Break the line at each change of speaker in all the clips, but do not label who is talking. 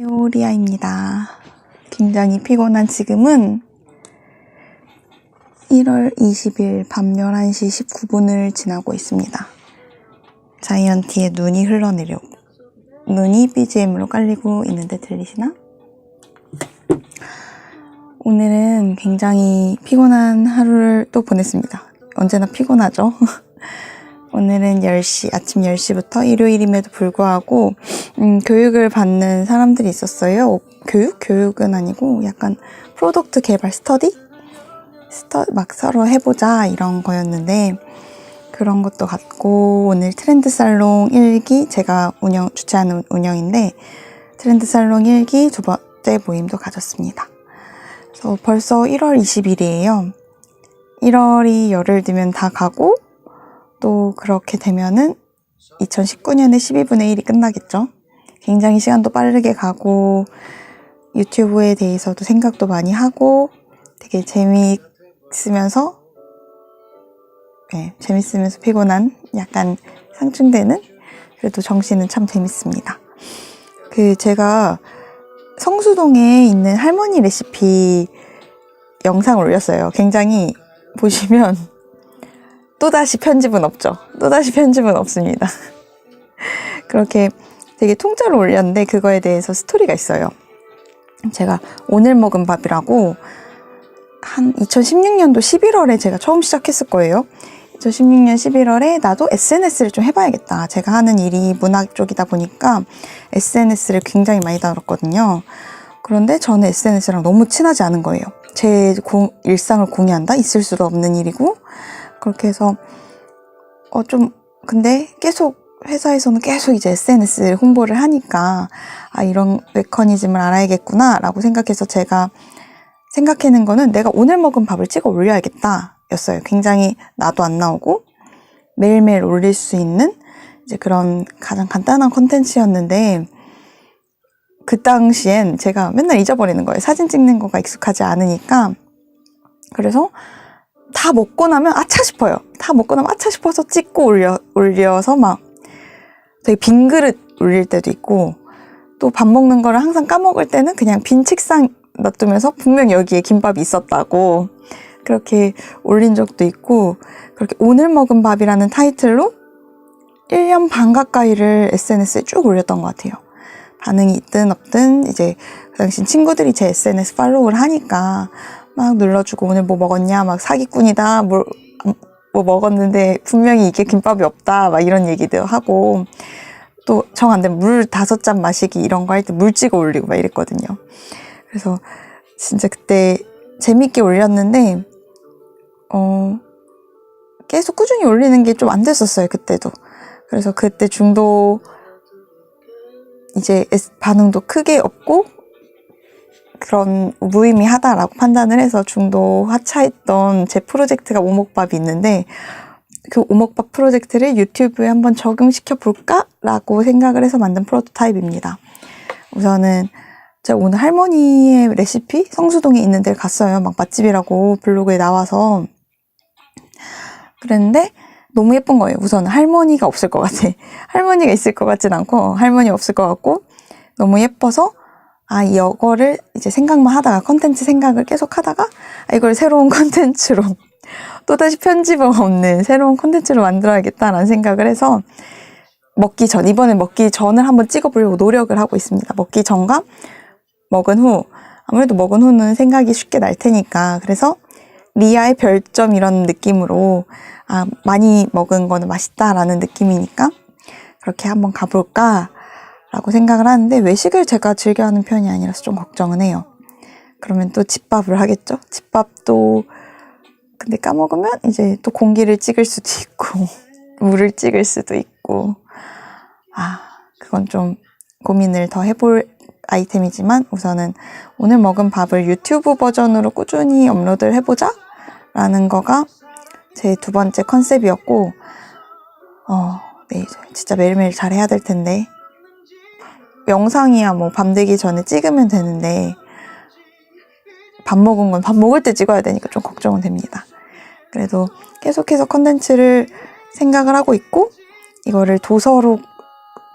요리아입니다. 굉장히 피곤한 지금은 1월 20일 밤 11시 19분을 지나고 있습니다. 자이언티의 눈이 흘러내려 눈이 BGM으로 깔리고 있는데 들리시나? 오늘은 굉장히 피곤한 하루를 또 보냈습니다. 언제나 피곤하죠. 오늘은 10시, 아침 10시부터 일요일임에도 불구하고 교육을 받는 사람들이 있었어요. 교육은 아니고 약간 프로덕트 개발 막 서로 해보자 이런 거였는데 그런 것도 갔고 오늘 트렌드 살롱 1기 제가 주최하는 운영인데 트렌드 살롱 1기 두 번째 모임도 가졌습니다. 그래서 벌써 1월 20일이에요. 1월이 열흘 뒤면 다 가고 또 그렇게 되면은 2019년에 12분의 1이 끝나겠죠. 굉장히 시간도 빠르게 가고 유튜브에 대해서도 생각도 많이 하고 되게 재밌으면서 피곤한 약간 상충되는 그래도 정신은 참 재밌습니다. 제가 성수동에 있는 할머니 레시피 영상을 올렸어요. 굉장히 보시면 또다시 편집은 없죠. 또다시 편집은 없습니다. 그렇게 되게 통째로 올렸는데 그거에 대해서 스토리가 있어요. 제가 오늘 먹은 밥이라고 한 2016년도 11월에 제가 처음 시작했을 거예요. 2016년 11월에 나도 SNS를 좀 해봐야겠다. 제가 하는 일이 문화 쪽이다 보니까 SNS를 굉장히 많이 다뤘거든요. 그런데 저는 SNS랑 너무 친하지 않은 거예요. 제 일상을 공유한다? 있을 수도 없는 일이고 그렇게 해서 근데 계속 회사에서는 계속 이제 SNS 홍보를 하니까 이런 메커니즘을 알아야겠구나 라고 생각해서 제가 생각해낸 거는 내가 오늘 먹은 밥을 찍어 올려야겠다 였어요. 굉장히 나도 안 나오고 매일매일 올릴 수 있는 이제 그런 가장 간단한 콘텐츠였는데 그 당시엔 제가 맨날 잊어버리는 거예요. 사진 찍는 거가 익숙하지 않으니까. 그래서 다 먹고 나면 아차 싶어요. 다 먹고 나면 아차 싶어서 찍고 올려서 막 되게 빈 그릇 올릴 때도 있고 또 밥 먹는 거를 항상 까먹을 때는 그냥 빈 책상 놔두면서 분명 여기에 김밥이 있었다고 그렇게 올린 적도 있고 그렇게 오늘 먹은 밥이라는 타이틀로 1년 반 가까이를 SNS에 쭉 올렸던 것 같아요. 반응이 있든 없든 이제 그 당시 친구들이 제 SNS 팔로우를 하니까 막 눌러주고 오늘 뭐 먹었냐 막 사기꾼이다 뭐 먹었는데 분명히 이게 김밥이 없다 막 이런 얘기도 하고 또 정 안 되면 물 5잔 마시기 이런 거 할 때 물 찍어 올리고 막 이랬거든요. 그래서 진짜 그때 재밌게 올렸는데 계속 꾸준히 올리는 게 좀 안 됐었어요. 그때도. 그래서 그때 이제 반응도 크게 없고 그런 무의미하다라고 판단을 해서 중도 하차했던 제 프로젝트가 오목밥이 있는데 그 오목밥 프로젝트를 유튜브에 한번 적용시켜 볼까? 라고 생각을 해서 만든 프로토타입입니다. 우선은 제가 오늘 할머니의 레시피 성수동에 있는 데를 갔어요. 막 맛집이라고 블로그에 나와서 그랬는데 너무 예쁜 거예요. 우선 할머니가 없을 것 같아. 할머니가 있을 것 같진 않고 할머니 없을 것 같고 너무 예뻐서 이거를 이제 생각만 하다가 컨텐츠 생각을 계속 하다가 이걸 새로운 컨텐츠로 또다시 편집 없는 새로운 컨텐츠로 만들어야겠다라는 생각을 해서 이번에 먹기 전을 한번 찍어보려고 노력을 하고 있습니다. 먹기 전과 먹은 후 아무래도 먹은 후는 생각이 쉽게 날 테니까 그래서 리아의 별점 이런 느낌으로 많이 먹은 거는 맛있다라는 느낌이니까 그렇게 한번 가볼까 라고 생각을 하는데 외식을 제가 즐겨하는 편이 아니라서 좀 걱정은 해요. 그러면 또 집밥을 하겠죠? 집밥도 근데 까먹으면 이제 또 공기를 찍을 수도 있고 물을 찍을 수도 있고 그건 좀 고민을 더 해볼 아이템이지만 우선은 오늘 먹은 밥을 유튜브 버전으로 꾸준히 업로드를 해보자 라는 거가 제 두 번째 컨셉이었고 네, 진짜 매일매일 잘해야 될 텐데 영상이야 뭐 밤 되기 전에 찍으면 되는데 밥 먹은 건 밥 먹을 때 찍어야 되니까 좀 걱정은 됩니다. 그래도 계속해서 컨텐츠를 생각을 하고 있고 이거를 도서로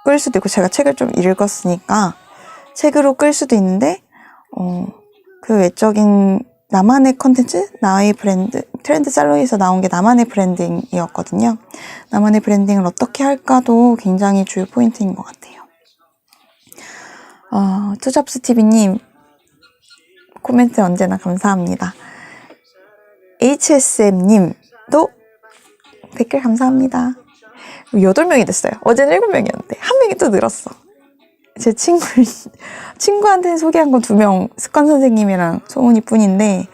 끌 수도 있고 제가 책을 좀 읽었으니까 책으로 끌 수도 있는데 그 외적인 나만의 컨텐츠, 나의 브랜드, 트렌드 살로이에서 나온 게 나만의 브랜딩이었거든요. 나만의 브랜딩을 어떻게 할까도 굉장히 주요 포인트인 것 같아요. 투잡스TV님 코멘트 언제나 감사합니다. HSM님도 댓글 감사합니다. 8명이 됐어요. 어제는 7명이었는데 한 명이 또 늘었어. 제 친구한테는 소개한 건 2명, 습관 선생님이랑 소은이 뿐인데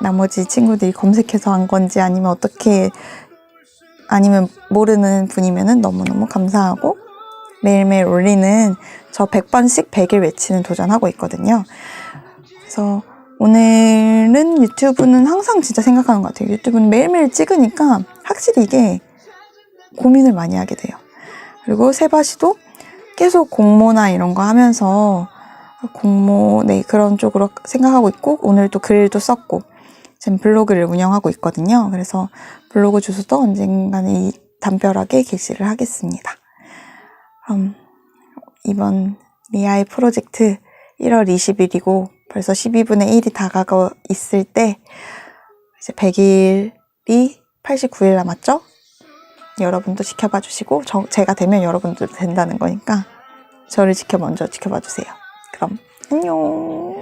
나머지 친구들이 검색해서 한 건지 아니면 모르는 분이면은 너무너무 감사하고, 매일매일 올리는 저 100번씩 100일 외치는 도전하고 있거든요. 그래서 오늘은 유튜브는 항상 진짜 생각하는 것 같아요. 유튜브는 매일매일 찍으니까 확실히 이게 고민을 많이 하게 돼요. 그리고 세바시도 계속 공모나 이런 거 하면서 그런 쪽으로 생각하고 있고, 오늘 또 글도 썼고 지금 블로그를 운영하고 있거든요. 그래서 블로그 주소도 언젠가는 담벼락에 게시를 하겠습니다. 이번 리아이 프로젝트 1월 20일이고 벌써 12분의 1이 다가가 있을 때 이제 100일이 89일 남았죠? 여러분도 지켜봐 주시고 제가 되면 여러분도 된다는 거니까 저를 먼저 지켜봐 주세요. 그럼 안녕.